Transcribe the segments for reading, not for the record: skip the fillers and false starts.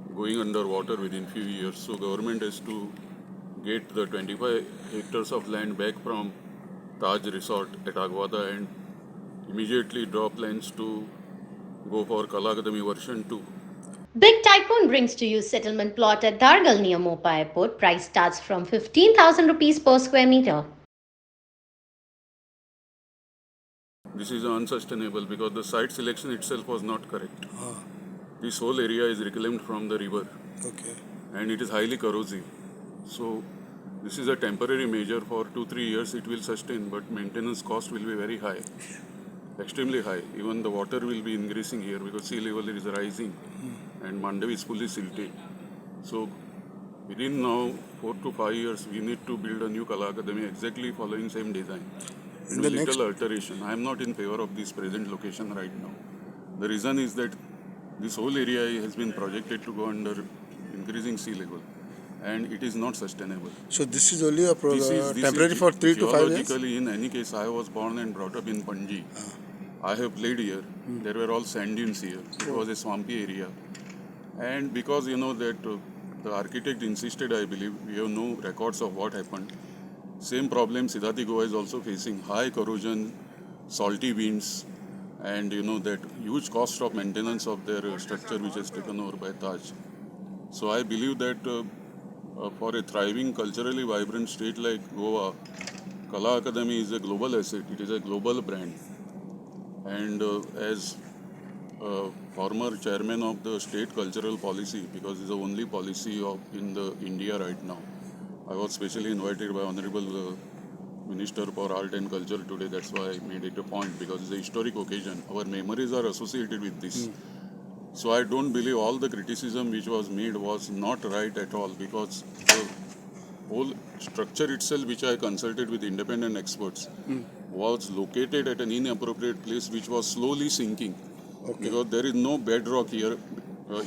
going underwater within few years. So government has to get the 25 hectares of land back from Taj Resort at Agwada and immediately draw plans to go for Kala Akademi version 2. Big Tycoon brings to you settlement plot at Dargal near Mopa Airport. Price starts from 15,000 rupees per square meter. This is unsustainable because the site selection itself was not correct. This whole area is reclaimed from the river. Okay. And it is highly corrosive. So this is a temporary measure for 2-3 years it will sustain, but maintenance cost will be very high, extremely high. Even the water will be increasing here because sea level is rising and Mandavi is fully silted. So within now 4 to 5 years we need to build a new Kala Akademi exactly following same design. In With the little next, alteration. I am not in favor of this present location right now. The reason is that this whole area has been projected to go under increasing sea level and it is not sustainable. so this is only a This temporary is for 3 to 5 years. geologically, in any case, I was born and brought up in Panji. I have played here. There were all sand dunes here. It was a swampy area. And because you know that the architect insisted, I believe, we have no records of what happened. Same problem Siddharthi Goa is also facing. High corrosion, salty winds, and you know that huge cost of maintenance of their structure which is taken over by Taj. So I believe that for a thriving, culturally vibrant state like Goa, Kala Akademi is a global asset. It is a global brand. And as former chairman of the state cultural policy, because it's the only policy of in the India right now, I was specially invited by Honorable Minister for Art and Culture today. That's why I made it a point because it's a historic occasion. Our memories are associated with this. So I don't believe all the criticism which was made was not right at all because the whole structure itself, which I consulted with independent experts, was located at an inappropriate place which was slowly sinking. Okay. Because there is no bedrock here.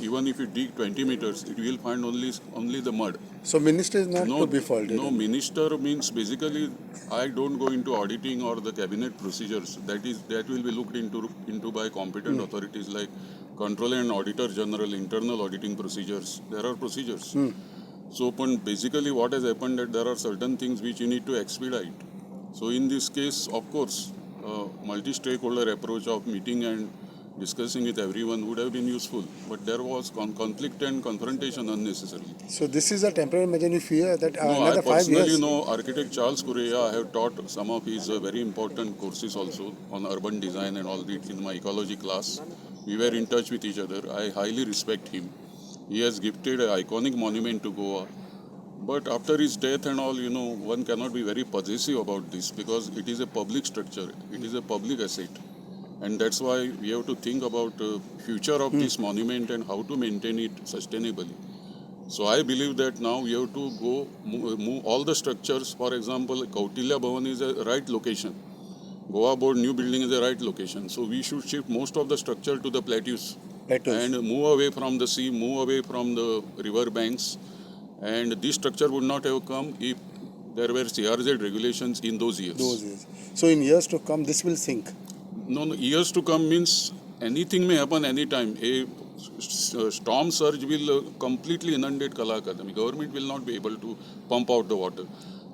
Even if you dig 20 meters, it will find only the mud. So minister is not No, to be faulted. no minister means basically I don't go into auditing or the cabinet procedures. That will be looked into by competent authorities like Controller and Auditor General, internal auditing procedures. There are procedures. So, but basically, what has happened that there are certain things which you need to expedite. So, in this case, of course, multi-stakeholder approach of meeting and discussing with everyone would have been useful. But there was conflict and confrontation unnecessarily. So this is a temporary measure. You fear that No, I another 5 personally years. know architect Charles Correa. I have taught some of his very important courses also on urban design and all that in my ecology class. We were in touch with each other. I highly respect him. He has gifted an iconic monument to Goa. But after his death and all, you know, one cannot be very possessive about this because it is a public structure. It is a public asset. And that's why we have to think about the future of this monument and how to maintain it sustainably. So I believe that now we have to go move all the structures. For example, Kautilya Bhavan is a right location. Goa Board new building is a right location. So we should shift most of the structure to the plateaus and move away from the sea, move away from the river banks. And this structure would not have come if there were CRZ regulations in those years. Those years. So in years to come, this will sink. No, years to come means anything may happen anytime. A storm surge will completely inundate Kala Akademi. Government will not be able to pump out the water.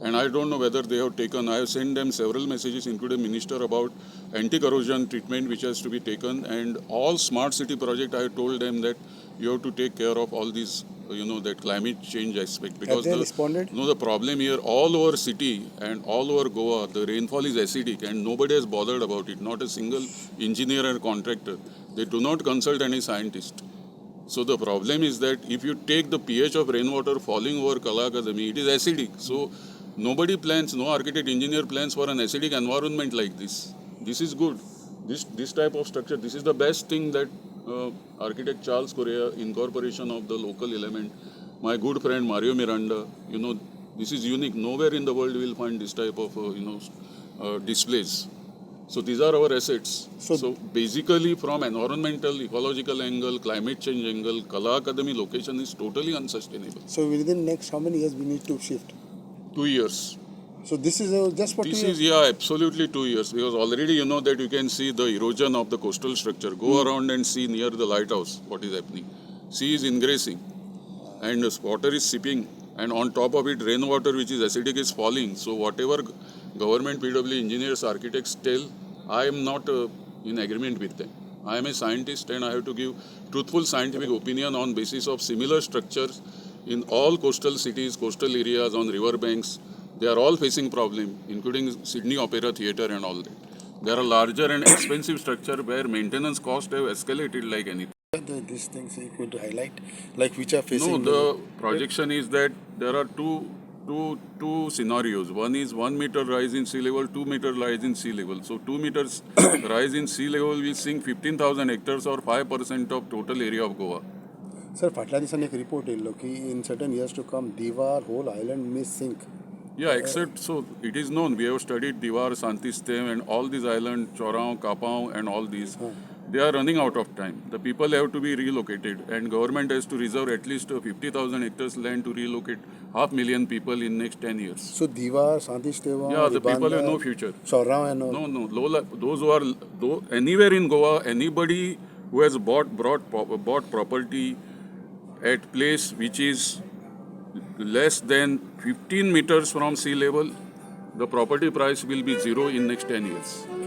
And I don't know whether they have taken, I have sent them several messages, including Minister, about anti-corrosion treatment which has to be taken. And all smart city project, I have told them that you have to take care of all these, that climate change aspect. Because Have they responded? the problem here, all over city and all over Goa, the rainfall is acidic and nobody has bothered about it. Not a single engineer or contractor. They do not consult any scientist. So the problem is that if you take the pH of rainwater falling over Kala Akademi, it is acidic. So nobody plans, no architect engineer plans for an acidic environment like this. This is good. This type of structure, this is the best thing that architect Charles Correa, incorporation of the local element. My good friend Mario Miranda, this is unique. Nowhere in the world you will find this type of displays. So these are our assets. So basically from environmental, ecological angle, climate change angle, Kala Akademi location is totally unsustainable. So within next how many years we need to shift? 2 years. So this is just for 2 years? This is, absolutely 2 years. Because already you know that you can see the erosion of the coastal structure. Go around and see near the lighthouse what is happening. sea is ingressing and water is seeping, and on top of it rainwater which is acidic is falling. So whatever government PW engineers, architects tell, I am not in agreement with them. I am a scientist and I have to give truthful scientific opinion on basis of similar structures in all coastal cities, coastal areas, on river banks. They are all facing problem, including Sydney Opera Theatre and all that. There are larger and expensive structure where maintenance costs have escalated like anything. These things are going to highlight, like which are No, facing. the projection is that there are two scenarios. One is 1 meter rise in sea level, 2 meter rise in sea level. So 2 meters rise in sea level will sink 15,000 hectares or 5% of total area of Goa. Sir फाटल्या दिसांनी एक report येयल्लो की in certain years to come Divar whole island may sink. Yeah, except so it is known. We have studied Diwar, Santistem, and all these islands, Chorao, Kapao, and all these. They are running out of time. The people have to be relocated, and government has to reserve at least 50,000 hectares land to relocate 500,000 people in next 10 years. So Diwar, Santisteva, Yeah, the people have no future. Chorao and all. No. Those who are anywhere in Goa, anybody who has bought property at place which is less than 15 meters from sea level, the property price will be zero in next 10 years.